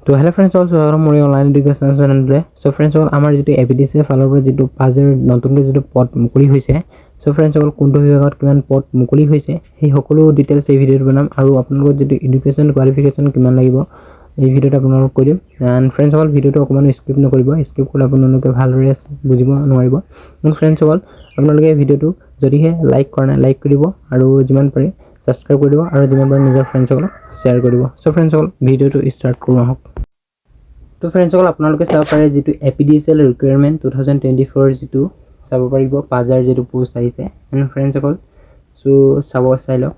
তো hello' friends all মোৰ online education চেনেলটোৱে চ' friends all আমাৰ যিটো APDC ফালৰ পৰা যিটো 5,000 নতুনকৈ যিটো পদ মুকলি হৈছে চ' ফ্ৰেণ্ডছ অল কোনটো বিভাগত কিমান পদ মুকলি হৈছে সেই সকলো ডিটেইলছ এই ভিডিঅ'ত বনাম আৰু আপোনালোকৰ যিটো এডুকেশ্যন কোৱালিফিকেশ্যন কিমান লাগিব এই ভিডিঅ'ত আপোনালোকক কৈ দিম এণ্ড ফ্ৰেণ্ডছ অল ভিডিঅ'টো অকণমান স্কিপ নকৰিব স্কিপ কৰিলে আপোনালোকে ভালদৰে বুজিব নোৱাৰিব এণ্ড ফ্ৰেণ্ডছ অল আপোনালোকে ভিডিঅ'টো যদিহে লাইক কৰা নাই লাইক কৰিব আৰু যিমান পাৰে সাবস্ক্ৰাইব কৰি দিব আৰু যিমান পাৰে নিজৰ ফ্ৰেণ্ডছসকলক শ্বেয়াৰ কৰি দিব চ' ফ্ৰেণ্ডছসকল ভিডিঅ'টো ষ্টাৰ্ট কৰোঁ আহক তো ফ্ৰেণ্ডছসকল আপোনালোকে চাব পাৰে যিটো APDCL ৰিকুৱাৰমেণ্ট 2024 যিটো চাব পাৰিব 5,000 যিটো পোষ্ট আহিছে এণ্ড ফ্ৰেণ্ডছসকল চ' চাই লওক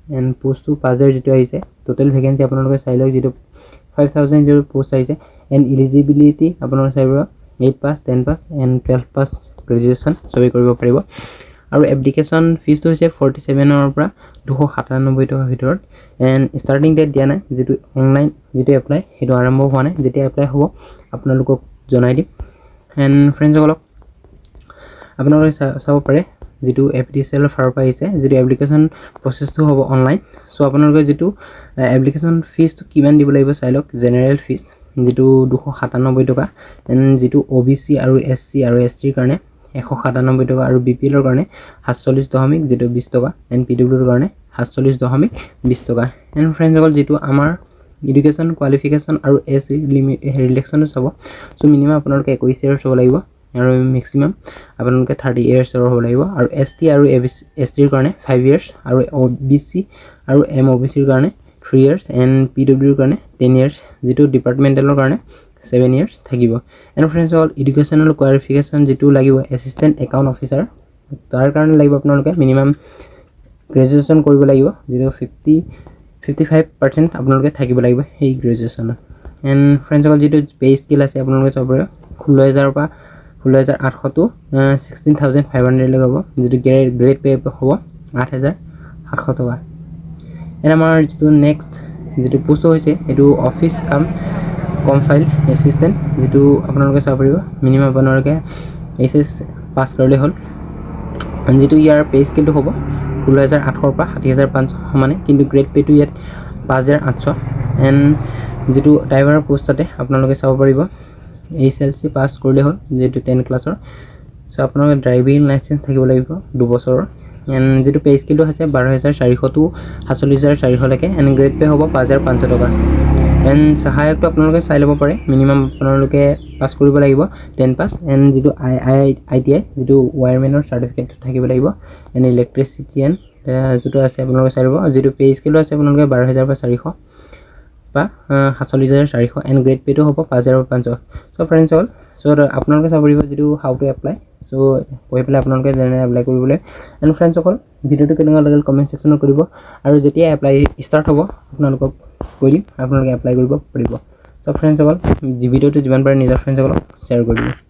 এণ্ড পোষ্টটো 5,000 যিটো আহিছে টোটেল ভেকেঞ্চি আপোনালোকে চাই লওক যিটো 5,000 যিটো পোষ্ট আহিছে এণ্ড ইলিজিবিলিটি আপোনালোকে চাই পাৰিব 8 পাছ 10 পাছ এণ্ড 12 পাছ গ্ৰেজুৱেশ্যন চবেই কৰিব পাৰিব আৰু এপ্লিকেশ্যন ফিজটো হৈছে 47ৰ পৰা 297 টকাৰ ভিতৰত এণ্ড ষ্টাৰ্টিং ডেট দিয়া নাই যিটো অনলাইন যিটো এপ্লাই সেইটো আৰম্ভ হোৱা নাই যেতিয়া এপ্লাই হ'ব আপোনালোকক জনাই দিম এণ্ড ফ্ৰেণ্ডছসকলক আপোনালোকে চাব পাৰে যিটো APDCL ফালৰ পৰা আহিছে যিটো এপ্লিকেশ্যন প্ৰচেছটো হ'ব অনলাইন চ' আপোনালোকে যিটো এপ্লিকেশ্যন ফিজটো কিমান দিব লাগিব চাই লওক জেনেৰেল ফিজ যিটো 297 টকা এণ্ড যিটো OBC আৰু SC আৰু STৰ কাৰণে 197 টকা আৰু BPLৰ কাৰণে 47 যিটো 20 টকা এণ্ড PWৰ কাৰণে 47 টকা এণ্ড ফ্ৰেণ্ডছসকল যিটো আমাৰ এডুকেশ্যন কোৱালিফিকেশ্যন আৰু এজ ৰিলেক্সনটো চাব চ' মিনিমাম আপোনালোকে 21 ইয়াৰ্ছ হ'ব লাগিব আৰু মেক্সিমাম আপোনালোকে 30 ইয়াৰ্ছৰ হ'ব লাগিব আৰু ST আৰু STৰ কাৰণে 5 ইয়াৰ্ছ আৰু OBC আৰু MOBCৰ কাৰণে 3 ইয়াৰ্ছ এণ্ড PWৰ কাৰণে 10 ইয়াৰ্ছ যিটো ডিপাৰ্টমেণ্টেলৰ কাৰণে 7 ইয়াৰ্ছ থাকিব এণ্ড ফ্ৰেণ্ডছসকল এডুকেশ্যনেল কোৱালিফিকেশ্যন যিটো লাগিব এছিষ্টেণ্ট একাউণ্ট অফিচাৰ তাৰ কাৰণে লাগিব আপোনালোকে মিনিমাম গ্ৰেজুৱেশ্যন কৰিব লাগিব যিটো 55% আপোনালোকে থাকিব লাগিব সেই গ্ৰেজুৱেশ্যনত এণ্ড ফ্ৰেণ্ডছসকল যিটো পে স্কেল আছে আপোনালোকে চাব পাৰে 16,000 পৰা 16,800 to 16,500 হ'ব যিটো গ্ৰেড পে হ'ব 8,700 টকা এণ্ড আমাৰ যিটো নেক্সট যিটো পোষ্ট হৈছে এইটো অফিচ কাম কমফাইল এছিষ্টেণ্ট যিটো আপোনালোকে চাব পাৰিব মিনিমাম আপোনালোকে HS পাছ কৰিলে হ'ল যিটো ইয়াৰ পে স্কেলটো হ'ব 16,800 পৰা 60,500 মানে কিন্তু গ্ৰেড পেটো ইয়াত 5,800 এণ্ড যিটো ড্ৰাইভাৰৰ পোষ্টতে আপোনালোকে চাব পাৰিব HLC পাছ কৰিলে হ'ল যিটো 10 ক্লাছৰ চ' আপোনালোকে ড্ৰাইভিং লাইচেঞ্চ থাকিব লাগিব 2 বছৰৰ এণ্ড যিটো পে স্কেলটো হৈছে 12,400 to 47,400 লৈকে এণ্ড গ্ৰেড পে হ'ব 5,500 টকা এণ্ড সহায়কটো আপোনালোকে চাই ল'ব পাৰে মিনিমাম আপোনালোকে পাছ কৰিব লাগিব 10 পাছ এণ্ড যিটো ITI যিটো ৱায়াৰমেনৰ চাৰ্টিফিকেট থাকিব লাগিব এণ্ড ইলেক্ট্ৰিচিটিয়ান যিটো আছে আপোনালোকে চাই ল'ব যিটো পে স্কেলটো আছে আপোনালোকে 12,400 বা 47,400 এণ্ড গ্ৰেড পেটো হ'ব 5,500 চ' ফ্ৰেণ্ডছসকল চ' আপোনালোকে চাব পাৰিব যিটো হাউ টু এপ্লাই চ' পঢ়ি পেলাই আপোনালোকে যেনে এপ্লাই কৰিবলৈ এণ্ড ফ্ৰেণ্ডছসকল ভিডিঅ'টো কেনেকুৱা লাগিল কমেণ্ট ছেকশ্যনত কৰিব আৰু যেতিয়া এপ্লাই ষ্টাৰ্ট হ'ব আপোনালোকক কৈ দিম আপোনালোকে এপ্লাই কৰিব পাৰিব চ' ফ্ৰেণ্ডছসকল ভিডিঅ'টো যিমান পাৰে নিজৰ ফ্ৰেণ্ডছসকলক শ্বেয়াৰ কৰি দিব